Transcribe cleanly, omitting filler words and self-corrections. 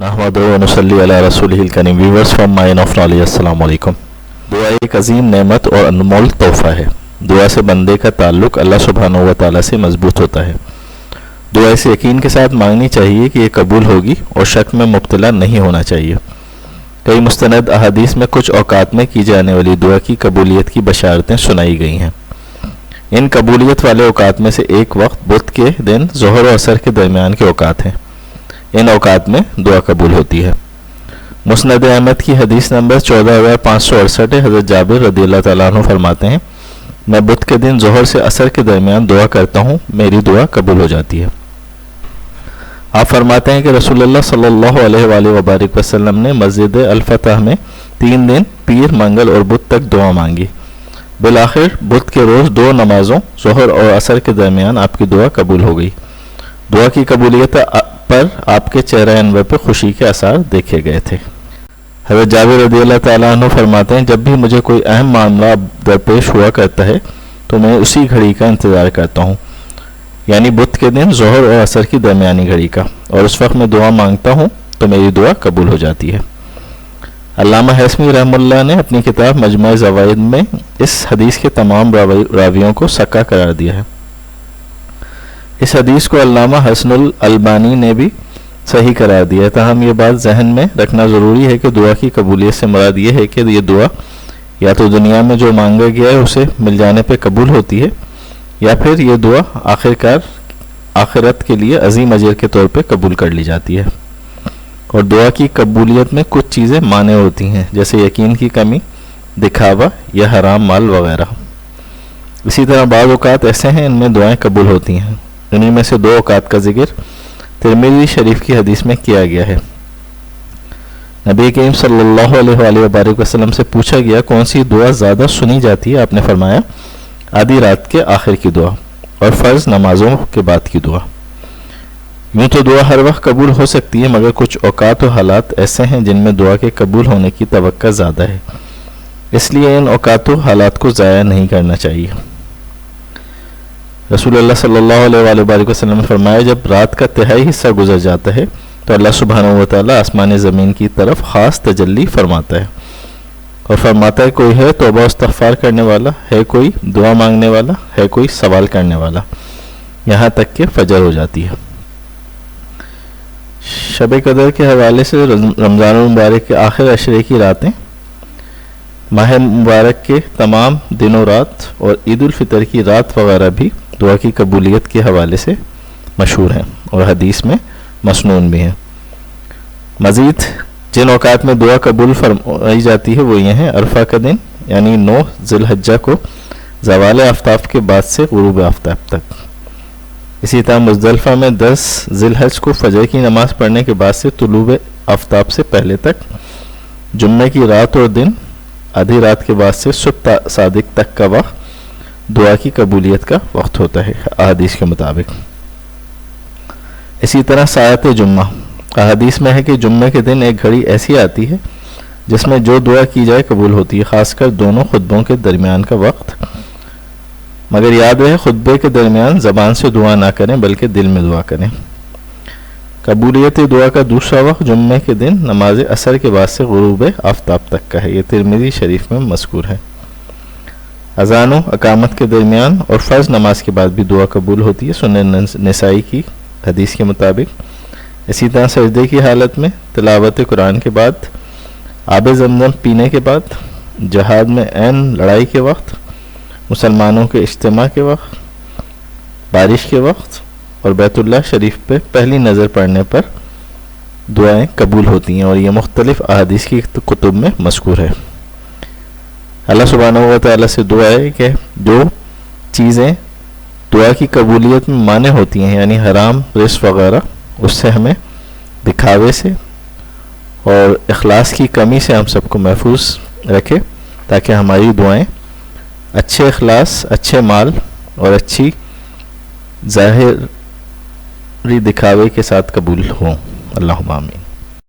नहमदुहु व नुसल्ली अला रसूलिहिल करीम। Viewers from mine of knowledge, अस्सलाम वालेकुम। दुआ एक अजीम नेमत और अनमोल तोहफा है। दुआ से बंदे का ताल्लुक अल्लाह सुब्हानहु व तआला से मजबूत होता है। दुआ इस यकीन के साथ मांगनी चाहिए कि ये कबूल होगी और शक में मुब्तला नहीं होना चाहिए। कई मुस्तनद अहादीस में कुछ औकात में की जाने वाली दुआ की कबूलियत की बशारतें सुनाई गई हैं। इन कबूलियत वाले औकात में से एक वक्त बुध के दिन ज़ोहर और असर के दरमियान के औकात हैं। इन औकात में दुआ कबूल होती है। मुस्नद अहमद की हदीस नंबर 14,568 हज़रत जाबिर रदियल्लाहु तआला अन्हु फरमाते हैं, मैं बुध के दिन ज़ोहर से असर के दरमियान दुआ करता हूँ, मेरी दुआ कबूल हो जाती है। आप फरमाते हैं कि रसूलुल्लाह सल्लल्लाहु अलैहि वसल्लम ने मस्जिद अल-फतह में 3 दिन पीर, मंगल और बुध तक दुआ मांगी। बिलाखिर बुध के रोज़ 2 नमाजों ज़ोहर और असर के दरमियान आपकी दुआ कबूल हो गई। दुआ की कबूलियत पर आपके चेहरे अनवर पर खुशी के आसार देखे गए थे। हज़रत जाबिर रदियल्लाहु तआला अन्हु फरमाते हैं, जब भी मुझे कोई अहम मामला दरपेश हुआ करता है तो मैं उसी घड़ी का इंतज़ार करता हूँ, यानी बुध के दिन ज़ोहर और असर की दरमियानी घड़ी का, और उस वक्त मैं दुआ मांगता हूँ तो मेरी दुआ कबूल हो जाती है। अल्लामा हैसमी रहमुल्लाह ने अपनी किताब मजमुअ ज़वाइद में इस हदीस के तमाम रावियों को सक्का करार दिया है। इस हदीस को अल्लामा हसनुल अलबानी ने भी सही करार दिया है। ताहम ये बात जहन में रखना ज़रूरी है कि दुआ की कबूलियत से मुराद ये है कि ये दुआ या तो दुनिया में जो मांगा गया है उसे मिल जाने पर कबूल होती है, या फिर ये दुआ आखिरकार आखिरत के लिए अजीम अजर के तौर पे कबूल कर ली जाती है। और दुआ की कबूलियत में कुछ चीज़ें माने होती हैं, जैसे यकीन की कमी, दिखावा या हराम माल वगैरह। इसी तरह बाज़ औक़ात ऐसे हैं इनमें दुआएं कबूल होती हैं। इन्हीं में से 2 औक़ात का जिक्र तिरमिज़ी शरीफ की हदीस में किया गया है। नबी करीम सल्लल्लाहु अलैहि वसल्लम से पूछा गया, कौन सी दुआ ज़्यादा सुनी जाती है? आपने फरमाया, आधी रात के आखिर की दुआ और फ़र्ज़ नमाजों के बाद की दुआ। यूँ तो दुआ हर वक्त कबूल हो सकती है, मगर कुछ औक़ात और हालात ऐसे हैं जिनमें दुआ के कबूल होने की तवक्का ज़्यादा है, इसलिए इन औक़ात और हालात को ज़ाया नहीं करना चाहिए। रसूलुल्लाह सल्लल्लाहु अलैहि वसल्लम ने फरमाया, जब रात का तिहाई हिस्सा गुजर जाता है तो अल्लाह सुब्हानहु व तआला आसमान ज़मीन की तरफ ख़ास तजल्ली फरमाता है और फरमाता है, कोई है तौबा इस्तग़फ़ार करने वाला, है कोई दुआ मांगने वाला, है कोई सवाल करने वाला, यहाँ तक कि फजर हो जाती है। शब कदर के हवाले से रमज़ान मुबारक के आखिर अशरे की रातें माह मुबारक के तमाम दिनों रात और ईद उल फितर की रात वगैरह भी दुआ की कबूलियत के हवाले से मशहूर हैं और हदीस में मसनून भी हैं। मज़ीद जिन औक़ात में दुआ कबूल फरमाई जाती है वो ये हैं, अरफा का दिन यानी 9 ज़िलहज्जा को ज़वाल आफ्ताब के बाद से ग़ुरूब आफ्ताब तक। इसी तरह मुज़दलिफ़ा में 10 ज़िलहज को फजर की नमाज़ पढ़ने के बाद से तुलूब आफ्ताब से पहले तक, जुम्मे की रात और दिन आधी रात के बाद से सुबह सादिक तक का वक्त दुआ की कबूलियत का वक्त होता है अहादीस के मुताबिक। इसी तरह सायत जुम्मा, अहादीस में है कि जुम्मे के दिन एक घड़ी ऐसी आती है जिसमें जो दुआ की जाए कबूल होती है, ख़ासकर दोनों खुतबों के दरमियान का वक्त। मगर याद रहे, खुतबे के दरमियान ज़बान से दुआ ना करें बल्कि दिल में दुआ करें। कबूलियत दुआ का दूसरा वक्त जुम्मे के दिन नमाज असर के बाद से ग़ुरूब आफ्ताब तक का है। ये तिरमिज़ी शरीफ में मज़कूर है। अज़ान व अकामत के दरमियान और फ़र्ज़ नमाज के बाद भी दुआ कबूल होती है, सुनन निसाई की हदीस के मुताबिक। इसी तरह सजदे की हालत में, तिलावत कुरान के बाद, आब ज़मज़म पीने के बाद, जहाद में ऐन लड़ाई के वक्त, मुसलमानों के इज्तिमा के वक्त, बारिश के वक्त और बैतुल्लाह शरीफ पे पहली नज़र पड़ने पर दुआएं कबूल होती हैं और ये मुख्तलिफ़ अहादीस की कुतुब में मज़कूर है। अल्लाह सुब्हानहु व तआला से दुआ है कि जो चीज़ें दुआ की कबूलियत में माने होती हैं, यानी हराम रिस्क वगैरह, उससे हमें दिखावे से और इखलास की कमी से हम सबको महफूज रखे, ताकि हमारी दुआएं अच्छे इखलास, अच्छे माल और अच्छी ज़ाहिरी दिखावे के साथ कबूल हों। अल्लाहुम्मा आमीन।